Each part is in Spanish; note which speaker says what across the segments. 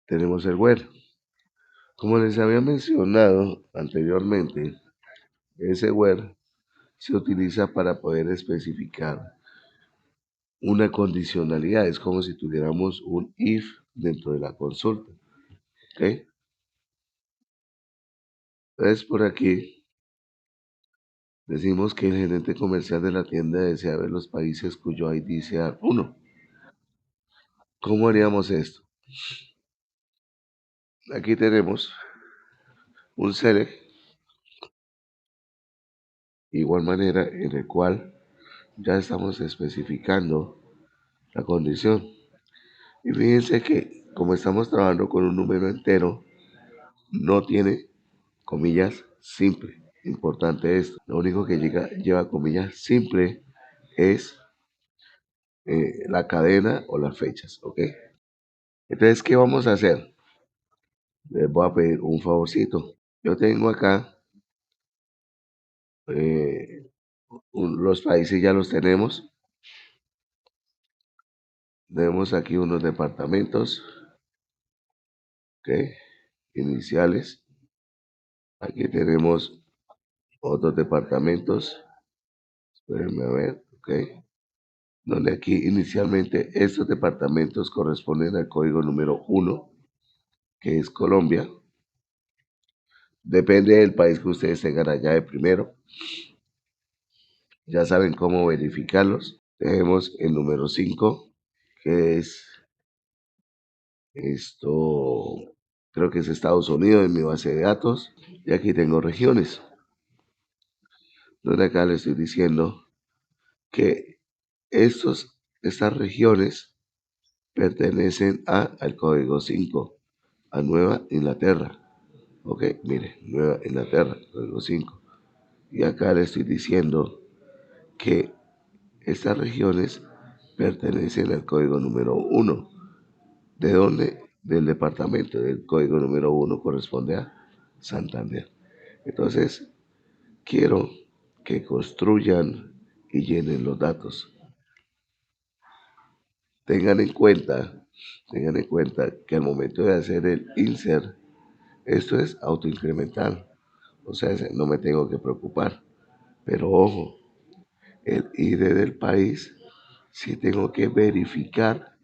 Speaker 1: tenemos el where. Como les había mencionado anteriormente, ese where se utiliza para poder especificar una condicionalidad. Es como si tuviéramos un if dentro de la consulta. ¿Ok? Entonces, por aquí decimos que el gerente comercial de la tienda desea ver los países cuyo ID sea 1. ¿Cómo haríamos esto? Aquí tenemos un select, igual manera en el cual ya estamos especificando la condición. Y fíjense que como estamos trabajando con un número entero, no tiene comillas simple. Importante esto. Lo único que lleva comillas simple es la cadena o las fechas. ¿Ok? Entonces, ¿qué vamos a hacer? Les voy a pedir un favorcito. Yo tengo acá eh, los países, ya los tenemos. Tenemos aquí unos departamentos, ¿ok? Iniciales. Aquí tenemos otros departamentos. Espérenme a ver, ¿ok? Donde aquí inicialmente estos departamentos corresponden al código número 1, que es Colombia. Depende del país que ustedes tengan allá de primero. Ya saben cómo verificarlos. Tenemos el número 5, que es esto, creo que es Estados Unidos en mi base de datos. Y aquí tengo regiones, donde acá le estoy diciendo que estas regiones pertenecen al código 5, a Nueva Inglaterra. Ok, mire, Nueva Inglaterra, código 5. Y acá le estoy diciendo que estas regiones pertenecen al código número 1. ¿De dónde? Del departamento. Del código número 1 corresponde a Santander. Entonces, quiero que construyan y llenen los datos. Tengan en cuenta, tengan en cuenta que al momento de hacer el insert, esto es autoincremental. O sea, no me tengo que preocupar. Pero ojo, el ID del país, sí tengo que verificar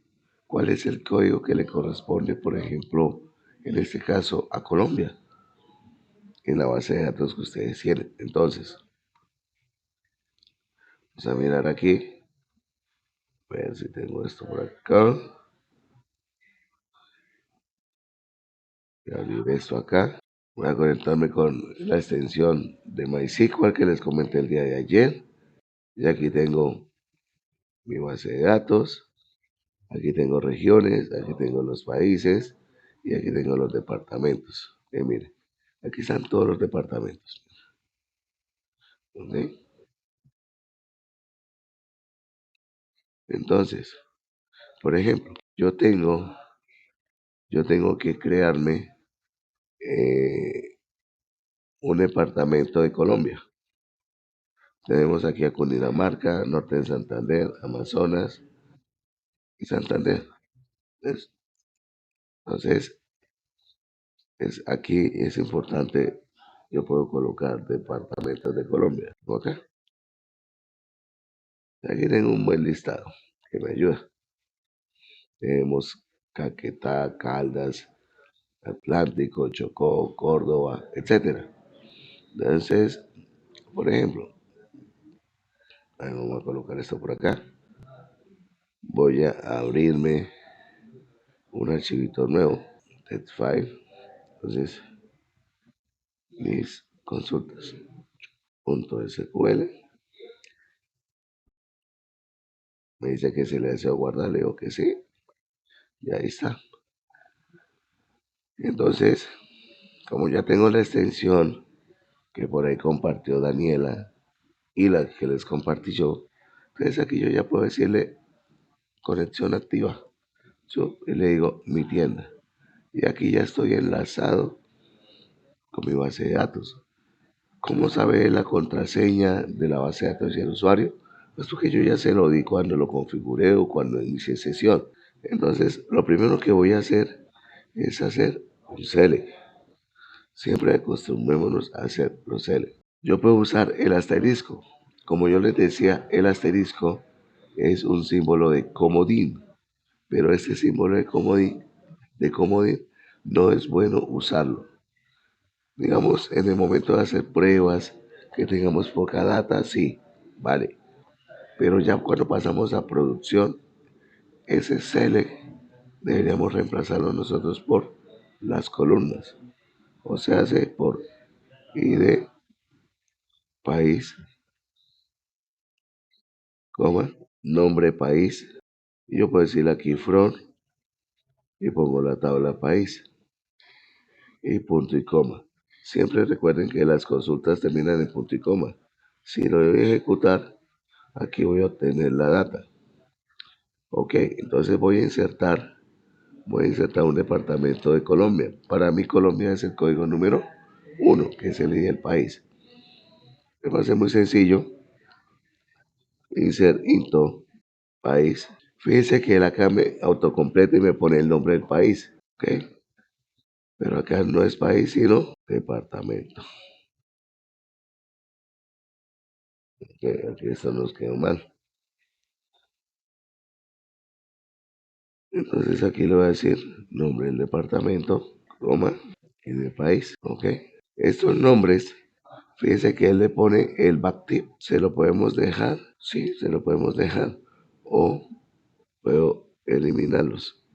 Speaker 1: cuál es el código que le corresponde, por ejemplo, en este caso a Colombia, en la base de datos que ustedes tienen. Entonces, vamos a mirar aquí, a ver si tengo esto por acá, voy a abrir esto acá, voy a conectarme con la extensión de MySQL que les comenté el día de ayer, y aquí tengo mi base de datos, aquí tengo regiones, aquí tengo los países y aquí tengo los departamentos. Mire, aquí están todos los departamentos. ¿Okay? Entonces, por ejemplo, yo tengo que crearme eh, un departamento de Colombia. Tenemos aquí a Cundinamarca, Norte de Santander, Amazonas y Santander. Entonces, aquí es importante, yo puedo colocar departamentos de Colombia. ¿Ok? Aquí tengo un buen listado que me ayuda. Tenemos Caquetá, Caldas, Atlántico, Chocó, Córdoba, etcétera. Entonces, por ejemplo, vamos a colocar esto por acá. Voy a abrirme un archivito nuevo, TED5. Entonces, mis consultas, .sql. Me dice que se le deseo guardar, le digo que sí. Y ahí está. Entonces, como ya tengo la extensión que por ahí compartió Daniela y la que les compartí yo, entonces aquí yo ya puedo decirle conexión activa. Y le digo mi tienda. Y aquí ya estoy enlazado con mi base de datos. ¿Cómo sabe la contraseña de la base de datos y el usuario? Pues porque yo ya se lo di cuando lo configuré o cuando inicié sesión. Entonces, lo primero que voy a hacer es hacer un select. Siempre acostumbrémonos a hacer los select. Yo puedo usar el asterisco. Como yo les decía, el asterisco es un símbolo de comodín, pero este símbolo de comodín no es bueno usarlo. Digamos, en el momento de hacer pruebas, que tengamos poca data, sí, vale. Pero ya cuando pasamos a producción, ese select deberíamos reemplazarlo nosotros por las columnas. O sea, hace por ID, país, coma, nombre país. Y yo puedo decir aquí from y pongo la tabla país y punto y coma. Siempre recuerden que las consultas terminan en punto y coma. Si lo voy a ejecutar, aquí voy a obtener la data. Ok, entonces voy a insertar un departamento de Colombia. Para mí Colombia es el código número 1, que es el ID del país. Me parece muy sencillo. Insert into país. Fíjense que él acá me autocompleta y me pone el nombre del país. Ok, pero acá no es país, sino departamento. Ok, aquí esto nos quedó mal. Entonces aquí le voy a decir nombre del departamento, coma, y del país. Ok, estos nombres, fíjense que él le pone el backtip. Se lo podemos dejar, sí, se lo podemos dejar. O puedo eliminarlos.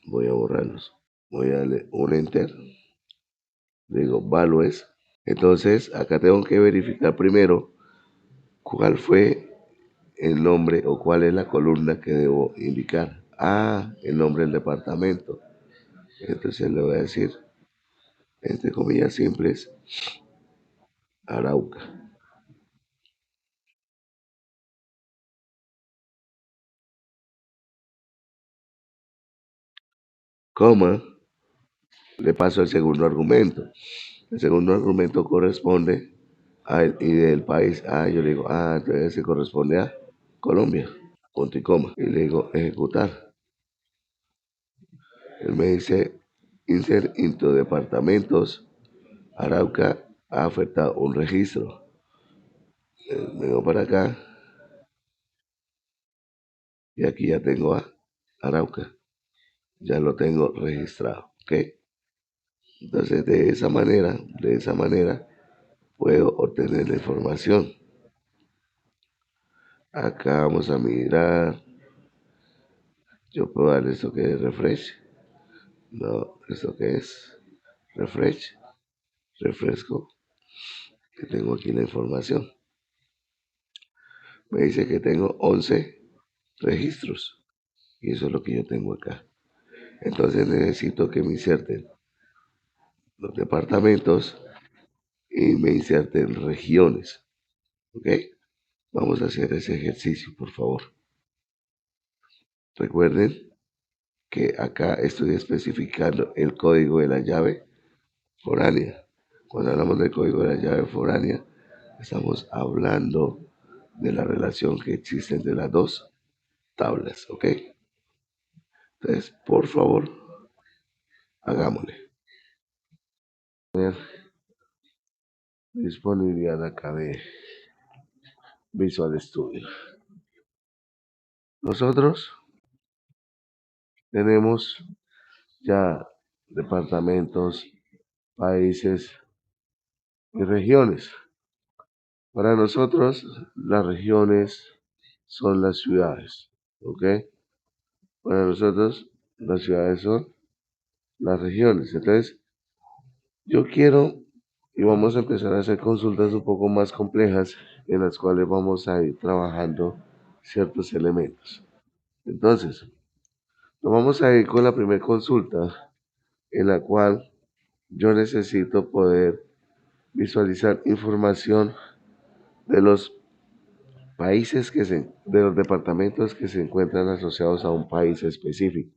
Speaker 1: Voy a borrarlos. Voy a darle un enter. Digo values. Entonces acá tengo que verificar primero cuál fue el nombre o cuál es la columna que debo indicar. Ah, el nombre del departamento. Entonces le voy a decir, entre comillas simples, Arauca. Coma, le paso el segundo argumento. El segundo argumento corresponde al ID del país. Ah, yo le digo, entonces se corresponde a Colombia, punto y coma. Y le digo ejecutar. Él me dice insert into departamentos. Arauca ha ofertado un registro. Vengo para acá y aquí ya tengo a Arauca. Ya lo tengo registrado. ¿Ok? Entonces de esa manera puedo obtener la información. Acá vamos a mirar. Yo puedo darle esto que es refresh. No, esto que es refresh. Refresco. Que tengo aquí la información. Me dice que tengo 11 registros. Y eso es lo que yo tengo acá. Entonces necesito que me inserten los departamentos y me inserten regiones. ¿Ok? Vamos a hacer ese ejercicio, por favor. Recuerden que acá estoy especificando el código de la llave foránea. Cuando hablamos del código de la llave foránea, estamos hablando de la relación que existe entre las dos tablas, ¿ok? Entonces, por favor, hagámosle. Tener disponibilidad acá de Visual Studio. Nosotros tenemos ya departamentos, países y regiones. Para nosotros, las regiones son las ciudades, ¿ok? Para nosotros, las ciudades son las regiones. Entonces, yo quiero y vamos a empezar a hacer consultas un poco más complejas en las cuales vamos a ir trabajando ciertos elementos. Entonces, nos vamos a ir con la primera consulta en la cual yo necesito poder visualizar información de los de los departamentos que se encuentran asociados a un país específico.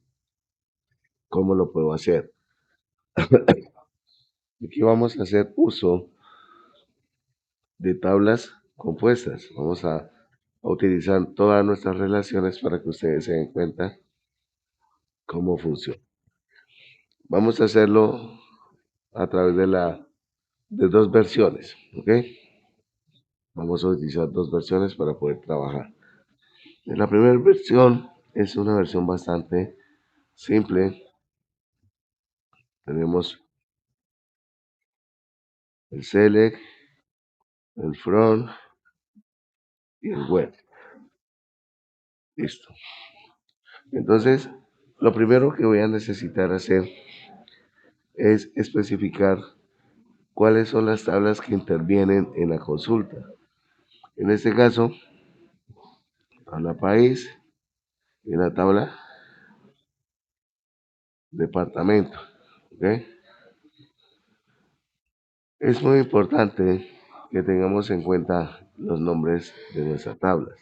Speaker 1: ¿Cómo lo puedo hacer? Aquí vamos a hacer uso de tablas compuestas. Vamos a utilizar todas nuestras relaciones para que ustedes se den cuenta cómo funciona. Vamos a hacerlo a través de dos versiones, ¿ok? Vamos a utilizar dos versiones para poder trabajar. La primera versión es una versión bastante simple. Tenemos el select, el from y el web. Listo. Entonces, lo primero que voy a necesitar hacer es especificar cuáles son las tablas que intervienen en la consulta. En este caso, tabla país y la tabla departamento. ¿Ok? Es muy importante que tengamos en cuenta los nombres de nuestras tablas.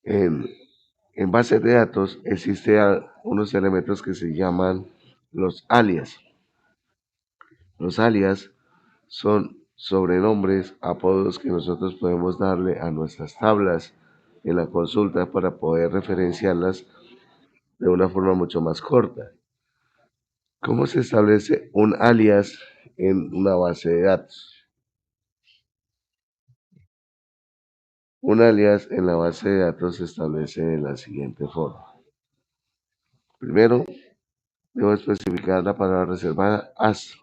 Speaker 1: En, en bases de datos existen unos elementos que se llaman los alias. Los alias son sobrenombres, apodos que nosotros podemos darle a nuestras tablas en la consulta para poder referenciarlas de una forma mucho más corta. ¿Cómo se establece un alias en una base de datos? Un alias en la base de datos se establece de la siguiente forma. Primero, debo especificar la palabra reservada as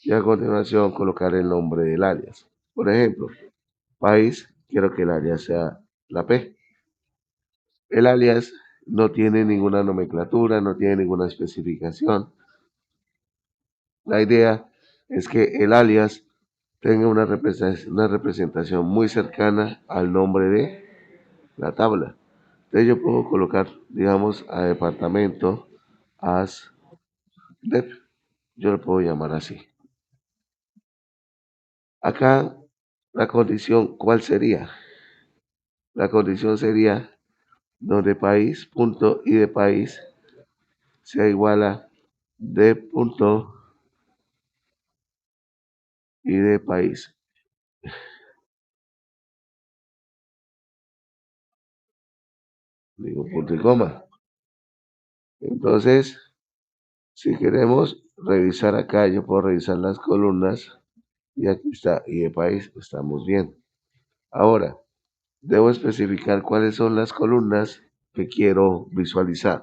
Speaker 1: y a continuación colocar el nombre del alias. Por ejemplo, país, quiero que el alias sea la P. El alias no tiene ninguna nomenclatura, no tiene ninguna especificación. La idea es que el alias tenga una representación muy cercana al nombre de la tabla. Entonces yo puedo colocar, digamos, a departamento as dep. Yo lo puedo llamar así. Acá la condición, ¿cuál sería? La condición sería donde país punto y de país sea igual a de punto y de país. Digo punto y coma. Entonces, si queremos revisar acá, yo puedo revisar las columnas y aquí está, y de país, estamos bien. Ahora, debo especificar cuáles son las columnas que quiero visualizar.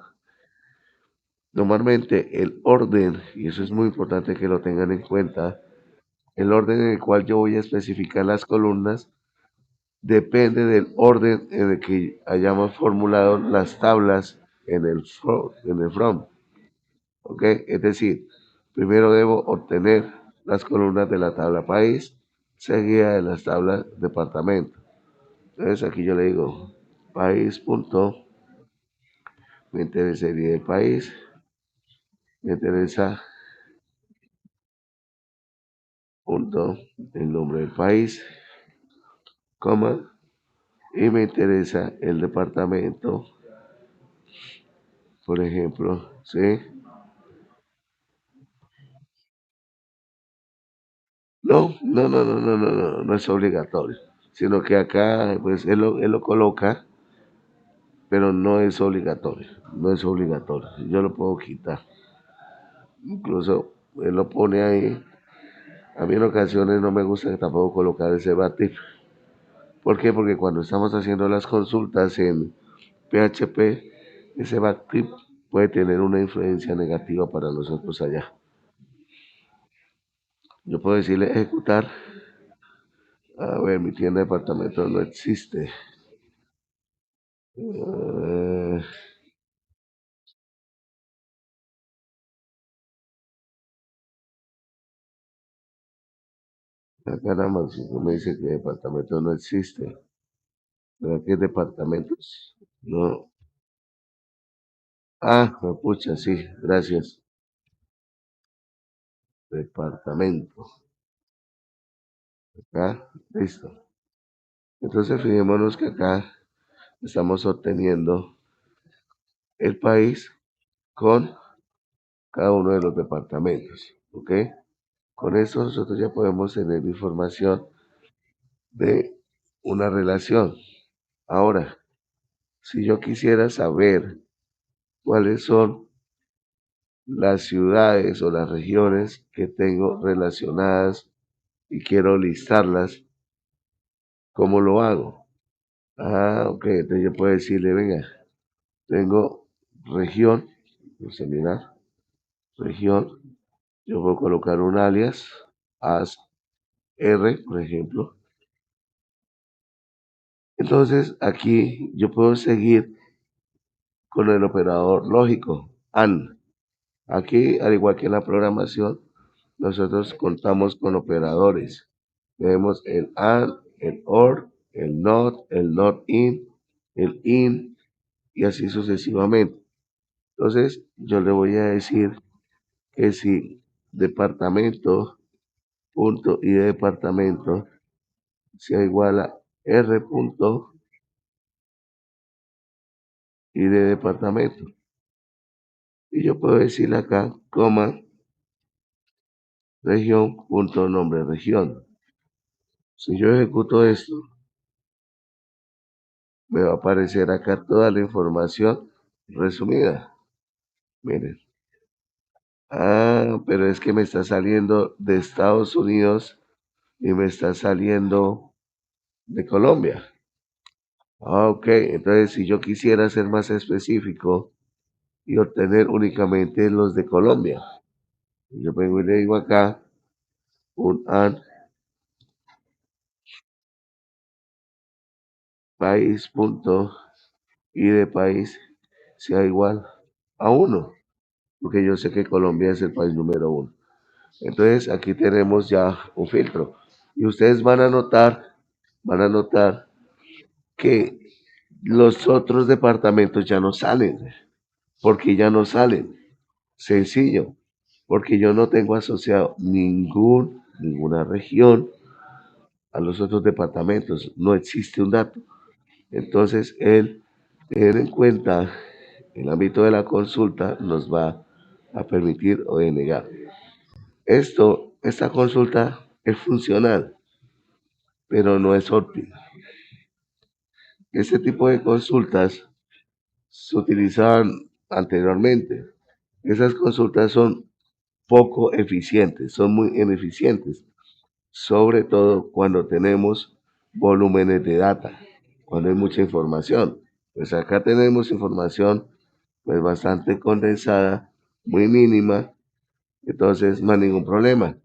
Speaker 1: Normalmente el orden, y eso es muy importante que lo tengan en cuenta, el orden en el cual yo voy a especificar las columnas depende del orden en el que hayamos formulado las tablas en el from. ¿Ok? Es decir, primero debo obtener las columnas de la tabla país, seguida de las tablas departamento. Entonces aquí yo le digo país punto, me interesaría el país, me interesa punto, el nombre del país, coma, y me interesa el departamento, por ejemplo, ¿sí? No es obligatorio, sino que acá, pues, él lo coloca, pero no es obligatorio, no es obligatorio, yo lo puedo quitar, incluso él lo pone ahí, a mí en ocasiones no me gusta tampoco colocar ese backtick. ¿Por qué? Porque cuando estamos haciendo las consultas en PHP, ese backtick puede tener una influencia negativa para nosotros allá. Yo puedo decirle ejecutar. A ver, mi tienda de departamento no existe. Eh, caramba, si no me dice que departamento no existe. ¿Pero qué departamentos? No. Ah, pucha, sí, gracias. Departamento. Acá, listo. Entonces, fijémonos que acá estamos obteniendo el país con cada uno de los departamentos. ¿Ok? Con eso nosotros ya podemos tener información de una relación. Ahora, si yo quisiera saber cuáles son las ciudades o las regiones que tengo relacionadas y quiero listarlas, ¿cómo lo hago? Ok, entonces yo puedo decirle, venga, tengo región, vamos a mirar, región, yo puedo colocar un alias, as R, por ejemplo. Entonces aquí yo puedo seguir con el operador lógico, AND. Aquí, al igual que en la programación, nosotros contamos con operadores. Tenemos el AND, el OR, el NOT, el NOT IN, el IN y así sucesivamente. Entonces, yo le voy a decir que si departamento punto y de departamento sea igual a R punto y de departamento. Y yo puedo decirle acá, coma, región punto nombre región. Si yo ejecuto esto, me va a aparecer acá toda la información resumida. Miren. Pero es que me está saliendo de Estados Unidos y me está saliendo de Colombia. Ok, entonces si yo quisiera ser más específico y obtener únicamente los de Colombia, yo vengo y le digo acá un AND país punto y de país sea igual a uno, porque yo sé que Colombia es el país número uno. Entonces aquí tenemos ya un filtro. Y ustedes van a notar que los otros departamentos ya no salen. Porque ya no salen. Sencillo. Porque yo no tengo asociado ninguna región a los otros departamentos. No existe un dato. Entonces, el tener en cuenta el ámbito de la consulta nos va a permitir o denegar. Esta consulta es funcional, pero no es óptima. Este tipo de consultas se utilizaban anteriormente. Esas consultas son poco eficientes, son muy ineficientes, sobre todo cuando tenemos volúmenes de data, cuando hay mucha información. Pues acá tenemos información pues bastante condensada, muy mínima, entonces no hay ningún problema.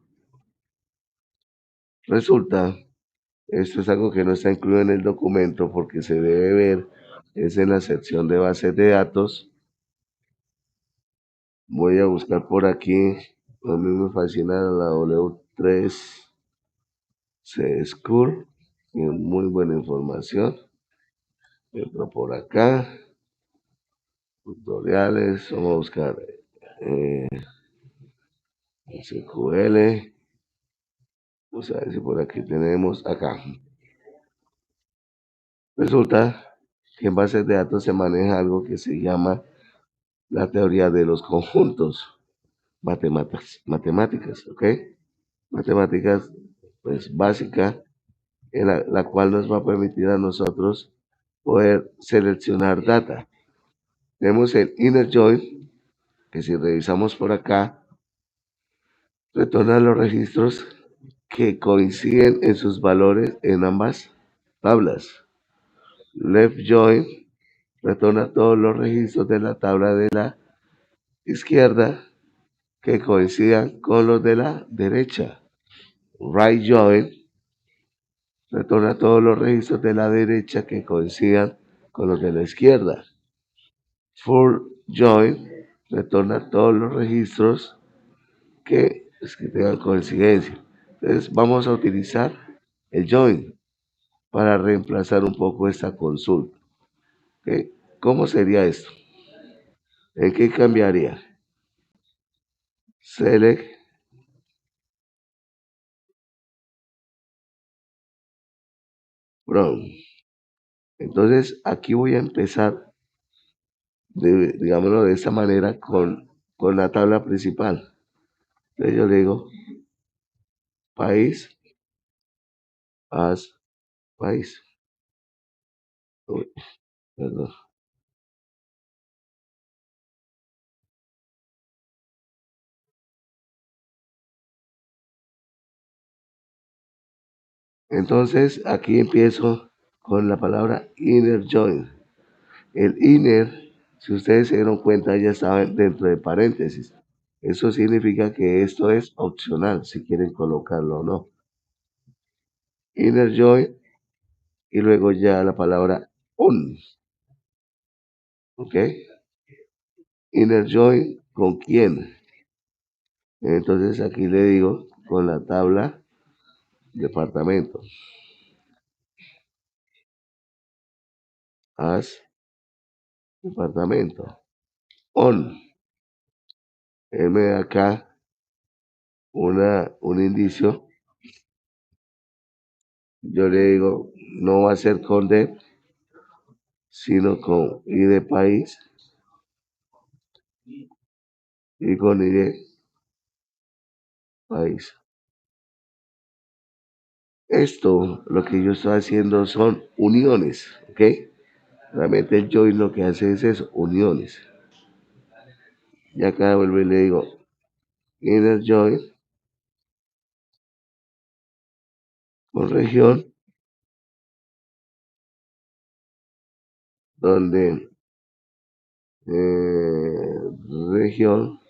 Speaker 1: Resulta, esto es algo que no está incluido en el documento porque se debe ver, es en la sección de bases de datos. Voy a buscar por aquí, a mí me fascina la W3 C School, tiene muy buena información. Entro por acá, tutoriales, vamos a buscar eh, SQL, vamos a ver si por aquí tenemos acá. Resulta que en bases de datos se maneja algo que se llama la teoría de los conjuntos, matemáticas, ¿ok? Matemáticas, pues básica, en la cual nos va a permitir a nosotros poder seleccionar data. Tenemos el inner join, que si revisamos por acá, retorna los registros que coinciden en sus valores en ambas tablas. Left join retorna todos los registros de la tabla de la izquierda que coincidan con los de la derecha. Right join retorna todos los registros de la derecha que coincidan con los de la izquierda. Full join retorna todos los registros que tengan coincidencia. Entonces vamos a utilizar el join para reemplazar un poco esta consulta. ¿Ok? ¿Cómo sería esto? ¿En qué cambiaría? Select from. Entonces aquí voy a empezar, digámoslo de esta manera, con la tabla principal. Entonces yo le digo país, as país. Uy, perdón. Entonces, aquí empiezo con la palabra inner join. El inner, si ustedes se dieron cuenta, ya estaba dentro de paréntesis. Eso significa que esto es opcional, si quieren colocarlo o no. Inner join y luego ya la palabra on. ¿Ok? Inner join, ¿con quién? Entonces aquí le digo con la tabla departamento. As departamento. On. Él me da acá un indicio. Yo le digo, no va a ser con de, sino con I de país y con I de país. Esto, lo que yo estoy haciendo son uniones, ¿ok? Realmente el join lo que hace es eso, uniones. Y acá vuelvo y le digo, inner join con región, donde región,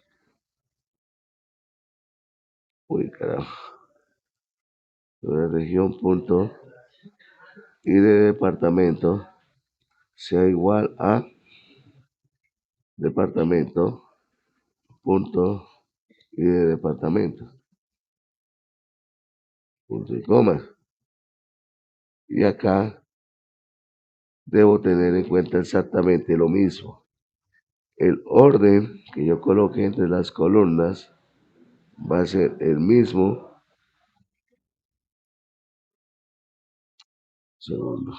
Speaker 1: uy carajo, donde región punto y de departamento sea igual a departamento punto y de departamento, punto y coma. Y acá debo tener en cuenta exactamente lo mismo. El orden que yo coloque entre las columnas va a ser el mismo. Segundo.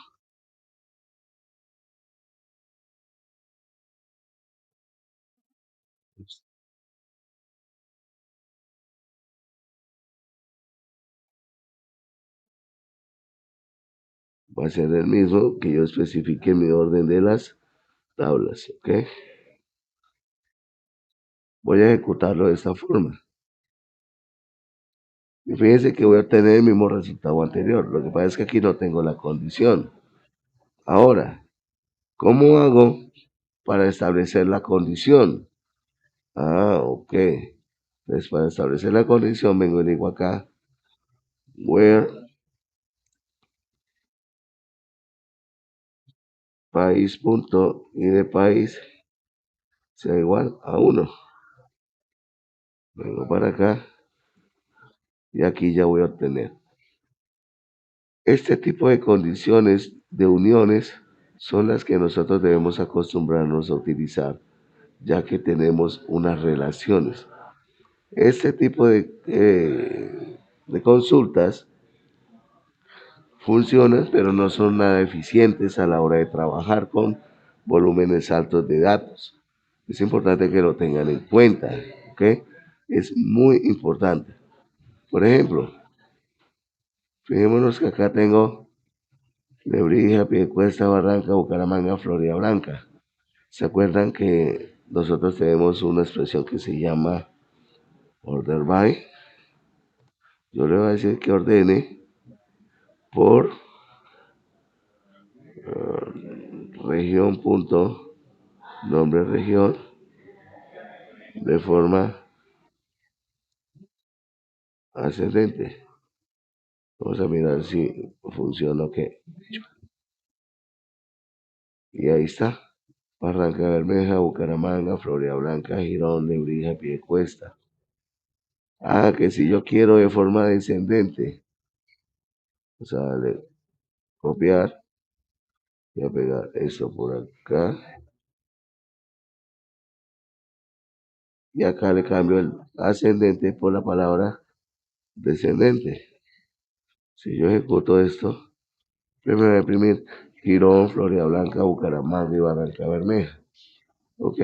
Speaker 1: Va a ser el mismo que yo especifique mi orden de las tablas, ¿ok? Voy a ejecutarlo de esta forma. Y fíjense que voy a obtener el mismo resultado anterior. Lo que pasa es que aquí no tengo la condición. Ahora, ¿cómo hago para establecer la condición? Ah, ok. Entonces, para establecer la condición, vengo y digo acá, where país punto y de país sea igual a 1. Vengo para acá y aquí ya voy a obtener. Este tipo de condiciones de uniones son las que nosotros debemos acostumbrarnos a utilizar, ya que tenemos unas relaciones. Este tipo de consultas funcionan, pero no son nada eficientes a la hora de trabajar con volúmenes altos de datos. Es importante que lo tengan en cuenta, ¿ok? Es muy importante. Por ejemplo, fijémonos que acá tengo Lebrija, Piedecuesta, Barranca, Bucaramanga, Florida Blanca. ¿Se acuerdan que nosotros tenemos una expresión que se llama order by? Yo le voy a decir que ordene por región punto nombre región de forma ascendente. Vamos a mirar si funciona o qué. Y ahí está. Barranca Bermeja, Bucaramanga, Florida Blanca, Girón, Lebrija, Piedecuesta. Ah, que si yo quiero de forma descendente, o sea, copiar y a pegar esto por acá. Y acá le cambio el ascendente por la palabra descendente. Si yo ejecuto esto, primero voy a imprimir Girón, Florida Blanca, Bucaramanga y Barranca Bermeja. ¿Ok?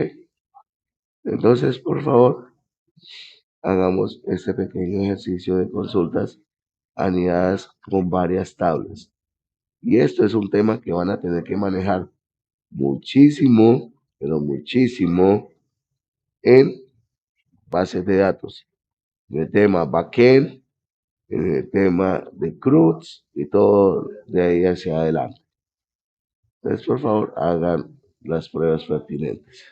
Speaker 1: Entonces, por favor, hagamos este pequeño ejercicio de consultas anidadas con varias tablas. Y esto es un tema que van a tener que manejar muchísimo, pero muchísimo en bases de datos. En el tema backend, en el tema de Cruz y todo de ahí hacia adelante. Entonces, por favor, hagan las pruebas pertinentes.